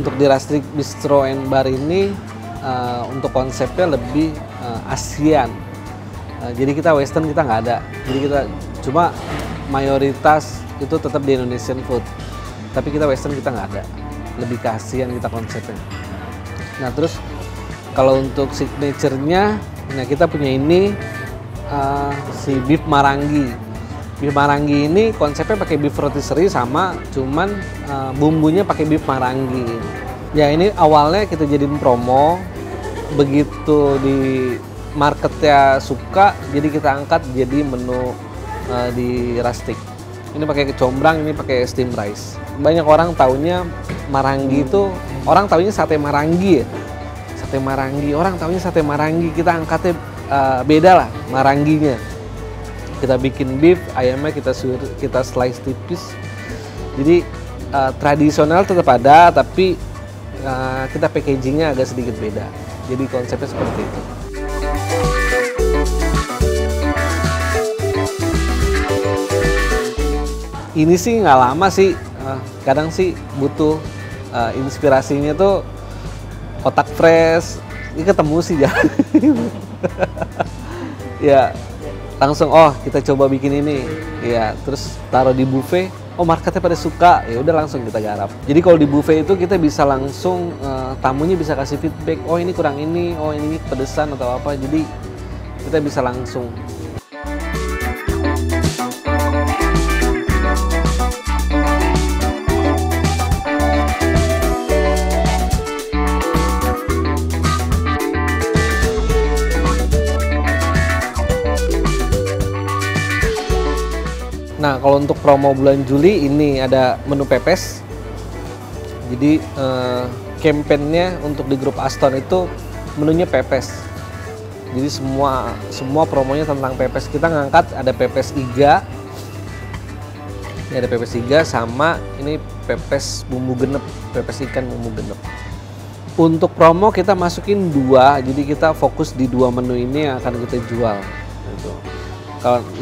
untuk di Rustic Bistro and Bar ini untuk konsepnya lebih Asian. Jadi kita Western kita nggak ada. Jadi kita cuma mayoritas itu tetap di Indonesian food. Tapi kita Western kita nggak ada. Lebih ke Asian kita konsepnya. Nah terus kalau untuk signature-nya, nah kita punya ini si beef marangi. Beef marangi ini konsepnya pakai beef rotisserie sama, cuman bumbunya pakai beef marangi. Ya ini awalnya kita jadiin promo, begitu di marketnya suka, jadi kita angkat jadi menu di Rustic. Ini pakai kecombrang, ini pakai steam rice. Banyak orang taunya marangi itu, orang taunya sate marangi ya. Sate marangi, orang taunya sate marangi, kita angkatnya beda lah maranginya. Kita bikin beef, ayamnya kita slice tipis. Jadi tradisional tetap ada, tapi kita packagingnya agak sedikit beda. Jadi konsepnya seperti itu. Ini sih nggak lama sih, kadang sih butuh inspirasinya tuh otak fresh, ini ketemu sih ya. Ya langsung kita coba bikin ini, ya terus taruh di buffet, marketnya pada suka, ya udah langsung kita garap. Jadi kalau di buffet itu kita bisa langsung tamunya bisa kasih feedback, ini kurang ini, ini pedesan atau apa, jadi kita bisa langsung. Nah, kalau untuk promo bulan Juli ini ada menu pepes. Jadi kampanyenya untuk di grup Aston itu menunya pepes. Jadi semua promonya tentang pepes. Kita ngangkat ada pepes iga. Ini ada pepes iga sama ini pepes bumbu genep, pepes ikan bumbu genep. Untuk promo kita masukin 2, jadi kita fokus di 2 menu ini yang akan kita jual. Gitu.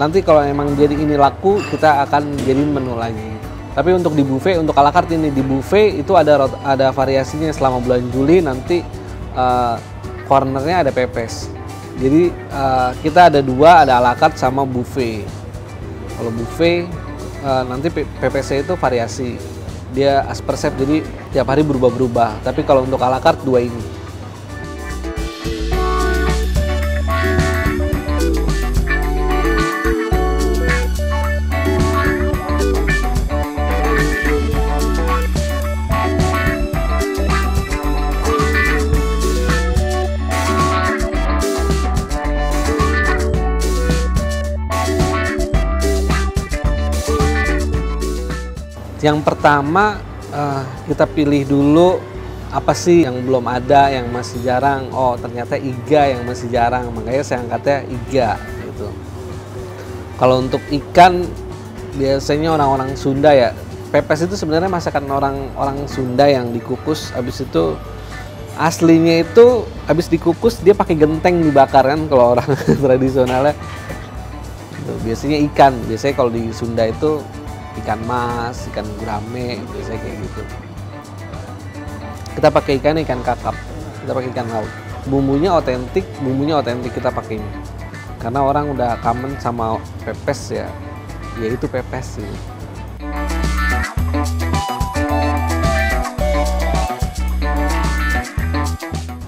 Nanti kalau emang jadi ini laku, kita akan jadiin menu lagi. Tapi untuk di buffet, untuk à la carte ini di buffet itu ada variasinya selama bulan Juli. Nanti cornernya ada pepes. Jadi kita ada 2, ada à la carte sama buffet. Kalau buffet nanti pepesnya itu variasi. Dia as per chef, jadi tiap hari berubah-berubah. Tapi kalau untuk à la carte 2 ini. Yang pertama kita pilih dulu apa sih yang belum ada, yang masih jarang. Ternyata iga yang masih jarang, makanya saya angkatnya iga gitu. Kalau untuk ikan biasanya orang-orang Sunda ya. Pepes itu sebenarnya masakan orang Sunda yang dikukus, habis itu aslinya itu habis dikukus dia pakai genteng dibakar kan kalau orang tradisionalnya. Biasanya ikan, biasanya kalau di Sunda itu ikan mas, ikan gurame, biasanya kayak gitu. Kita pakai ikan kakap, kita pakai ikan laut. Bumbunya otentik kita pakainya. Karena orang udah kangen sama pepes ya itu pepes sih.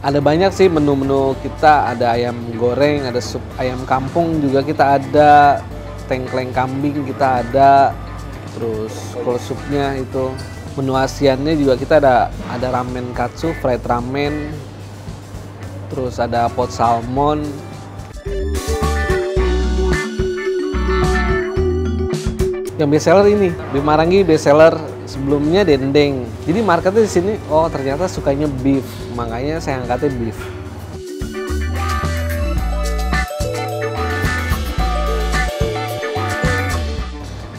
Ada banyak sih menu-menu kita, ada ayam goreng, ada sup ayam kampung juga kita ada, tengkleng kambing kita ada. Terus kalau supnya itu menu Asiannya juga kita ada ramen katsu, fried ramen, terus ada pot salmon. Yang best seller ini, beef marangi best seller, sebelumnya dendeng. Jadi marketnya di sini, ternyata sukanya beef, makanya saya angkatnya beef.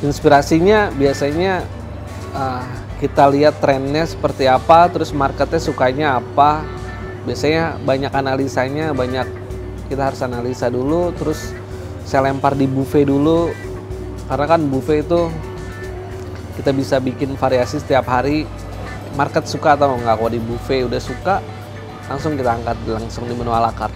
Inspirasinya biasanya kita lihat trennya seperti apa, terus marketnya sukanya apa. Biasanya banyak analisanya, kita harus analisa dulu, terus saya lempar di buffet dulu. Karena kan buffet itu kita bisa bikin variasi setiap hari. market suka atau nggak. Kalau di buffet udah suka, langsung kita angkat langsung di menu ala carte.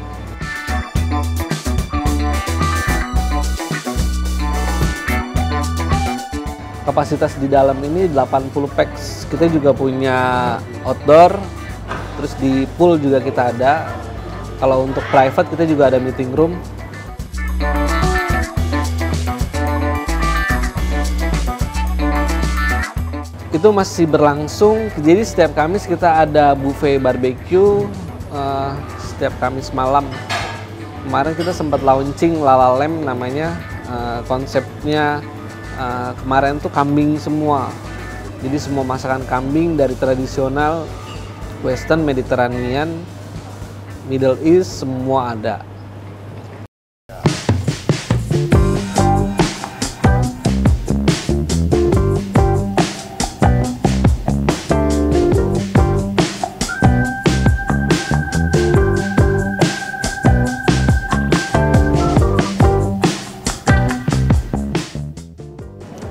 Kapasitas di dalam ini 80 pax. Kita juga punya outdoor, terus di pool juga kita ada. Kalau untuk private kita juga ada meeting room. Itu masih berlangsung, jadi setiap Kamis kita ada buffet barbecue, setiap Kamis malam. Kemarin kita sempat launching Lala Lamb namanya, konsepnya kemarin tuh kambing semua. Jadi semua masakan kambing dari tradisional, western, Mediterranean, Middle East, semua ada.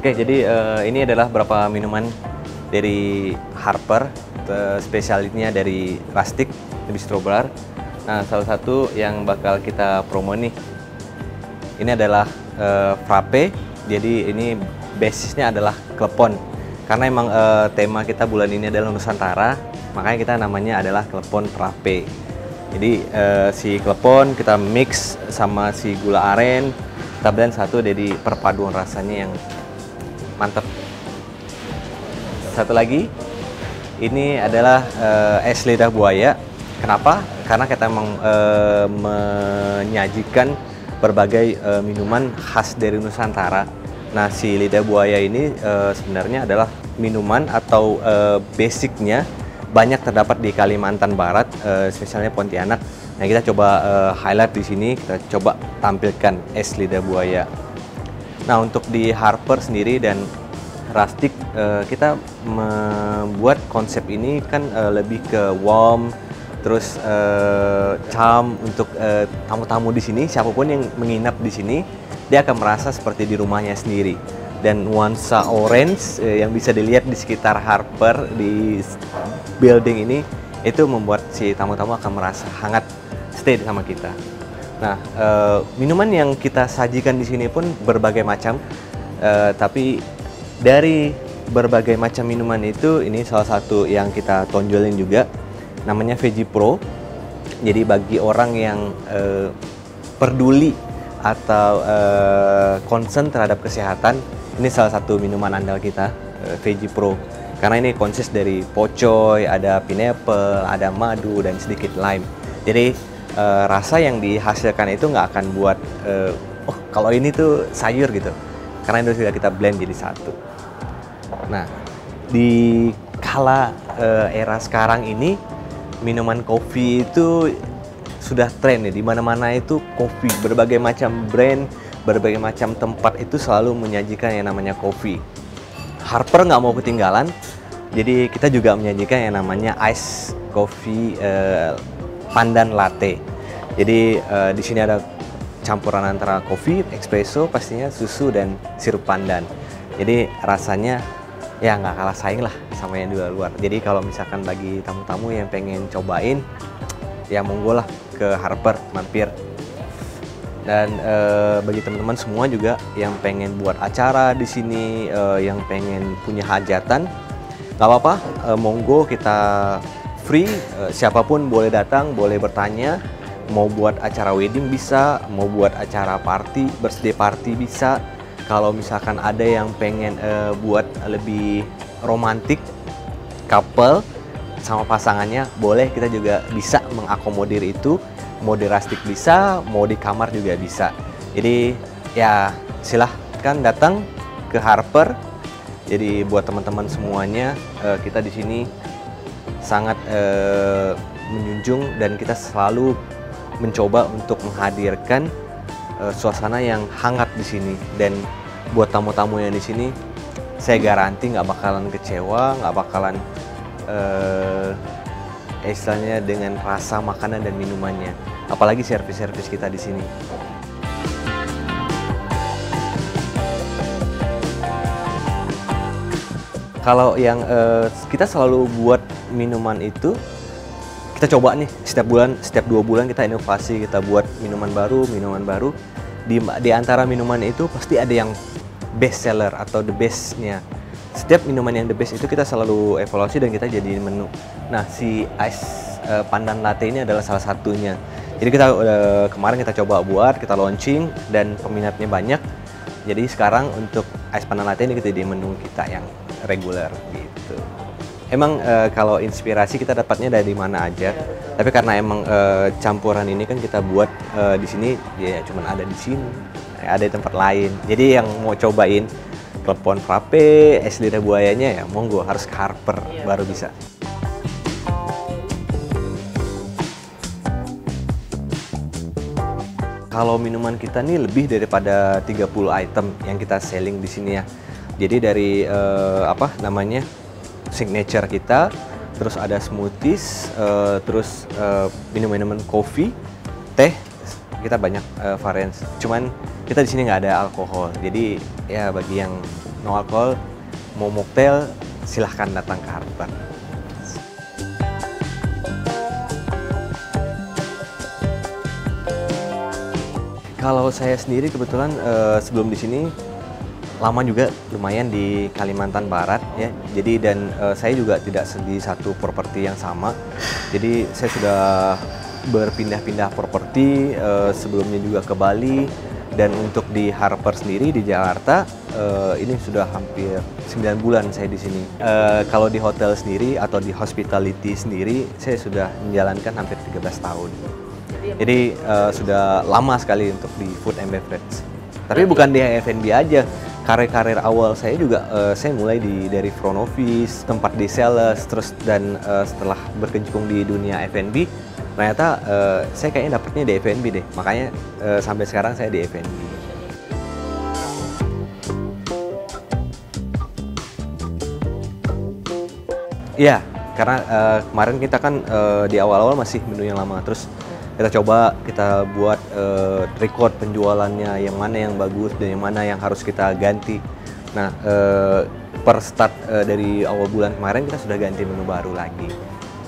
Oke, jadi ini adalah beberapa minuman dari Harper, spesialnya dari Rustic, Bistro Bar. Nah, salah satu yang bakal kita promo nih, ini adalah frappe. Jadi ini basisnya adalah klepon. Karena emang tema kita bulan ini adalah Nusantara, makanya kita namanya adalah klepon frappe. Jadi si klepon kita mix sama si gula aren, kita blend satu, jadi perpaduan rasanya yang mantap. Satu lagi, ini adalah es lidah buaya. Kenapa? Karena kita memang menyajikan berbagai minuman khas dari Nusantara. Nah, si lidah buaya ini sebenarnya adalah minuman atau basicnya banyak terdapat di Kalimantan Barat, spesialnya Pontianak. Nah, kita coba highlight di sini, kita coba tampilkan es lidah buaya. Nah, untuk di Harper sendiri dan Rustic, kita membuat konsep ini kan lebih ke warm, terus calm untuk tamu-tamu di sini. Siapapun yang menginap di sini, dia akan merasa seperti di rumahnya sendiri. Dan nuansa orange yang bisa dilihat di sekitar Harper di building ini, itu membuat si tamu-tamu akan merasa hangat stay sama kita. Nah, minuman yang kita sajikan di sini pun berbagai macam, tapi dari berbagai macam minuman itu, ini salah satu yang kita tonjolin juga, namanya Veggie Pro. Jadi bagi orang yang peduli atau concern terhadap kesehatan, ini salah satu minuman andal kita, Veggie Pro. Karena ini konsist dari pocoy, ada pineapple, ada madu, dan sedikit lime. Jadi rasa yang dihasilkan itu nggak akan buat oh kalau ini tuh sayur gitu, karena itu sudah kita blend jadi satu. Nah, di kala era sekarang ini, minuman kopi itu sudah tren ya, di mana-mana itu kopi, berbagai macam brand, berbagai macam tempat itu selalu menyajikan yang namanya kopi. Harper nggak mau ketinggalan, jadi kita juga menyajikan yang namanya ice coffee pandan latte. Jadi di sini ada campuran antara kopi, espresso, pastinya susu dan sirup pandan. Jadi rasanya ya nggak kalah saing lah sama yang di luar. Jadi kalau misalkan bagi tamu-tamu yang pengen cobain, ya monggo lah ke Harper mampir. Dan bagi teman-teman semua juga yang pengen buat acara di sini, yang pengen punya hajatan, nggak apa-apa, monggo, kita free, siapapun boleh datang, boleh bertanya. Mau buat acara wedding bisa, mau buat acara party, birthday party bisa. Kalau misalkan ada yang pengen buat lebih romantik, couple sama pasangannya, boleh, kita juga bisa mengakomodir itu. Mau di rustic bisa, mau di kamar juga bisa. Jadi ya silahkan datang ke Harper. Jadi buat teman-teman semuanya, kita di sini sangat menjunjung dan kita selalu mencoba untuk menghadirkan suasana yang hangat di sini. Dan buat tamu-tamu yang di sini, saya garanti nggak bakalan kecewa, nggak bakalan istilahnya dengan rasa makanan dan minumannya. Apalagi servis-servis kita di sini. Kalau yang kita selalu buat minuman itu, kita coba nih setiap bulan, setiap 2 bulan kita inovasi, kita buat minuman baru. Di antara minuman itu pasti ada yang best seller atau the bestnya. Setiap minuman yang the best itu kita selalu evaluasi dan kita jadiin menu. Nah, si ice pandan latte ini adalah salah satunya. Jadi kita kemarin kita coba buat, kita launching dan peminatnya banyak. Jadi sekarang untuk ice pandan latte ini kita di menu kita yang reguler gitu. Emang kalau inspirasi kita dapatnya dari mana aja. Tapi karena emang campuran ini kan kita buat di sini ya cuman ada di sini, ada di tempat lain. Jadi yang mau cobain klepon frappe, es lidah buayanya ya monggo harus ke Harper baru bisa. Kalau minuman kita nih lebih daripada 30 item yang kita selling di sini ya. Jadi dari signature kita, terus ada smoothies, terus minum-minuman kopi, teh, kita banyak varian. Cuman kita di sini nggak ada alkohol. Jadi ya bagi yang no alkohol mau mocktail silahkan datang ke Harper. Kalau saya sendiri kebetulan sebelum di sini lama juga lumayan di Kalimantan Barat ya. Jadi dan saya juga tidak di satu properti yang sama. Jadi saya sudah berpindah-pindah properti, sebelumnya juga ke Bali, dan untuk di Harper sendiri di Jakarta ini sudah hampir 9 bulan saya di sini. Kalau di hotel sendiri atau di hospitality sendiri saya sudah menjalankan hampir 13 tahun. Jadi sudah lama sekali untuk di food and beverage. Tapi bukan di F&B aja. Karir awal saya juga saya mulai dari front office, tempat di sales, terus dan setelah berkecimpung di dunia F&B, ternyata saya kayaknya dapetnya di F&B deh. Makanya sampai sekarang saya di F&B. Iya, karena kemarin kita kan di awal-awal masih menu yang lama, terus kita buat record penjualannya, yang mana yang bagus dan yang mana yang harus kita ganti. Nah, per start dari awal bulan kemarin kita sudah ganti menu baru lagi.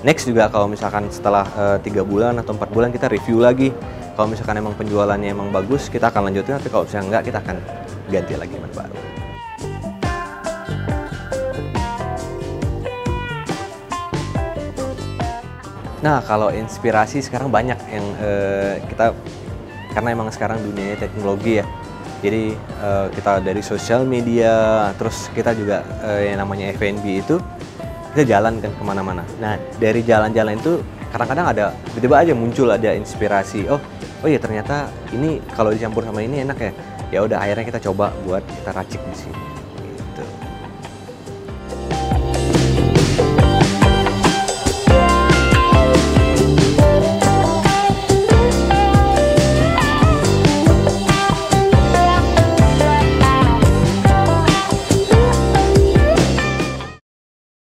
Next juga kalau misalkan setelah 3 bulan atau 4 bulan kita review lagi. Kalau misalkan emang penjualannya emang bagus, kita akan lanjutin, tapi kalau misalnya enggak, kita akan ganti lagi menu baru. Nah, kalau inspirasi sekarang banyak yang karena emang sekarang dunianya teknologi ya. Jadi kita dari sosial media, terus kita juga yang namanya F&B itu kita jalan kan kemana-mana. Nah, dari jalan-jalan itu kadang-kadang ada tiba-tiba aja muncul ada inspirasi. Oh ya ternyata ini kalau dicampur sama ini enak ya. Ya udah akhirnya kita coba buat kita racik di sini.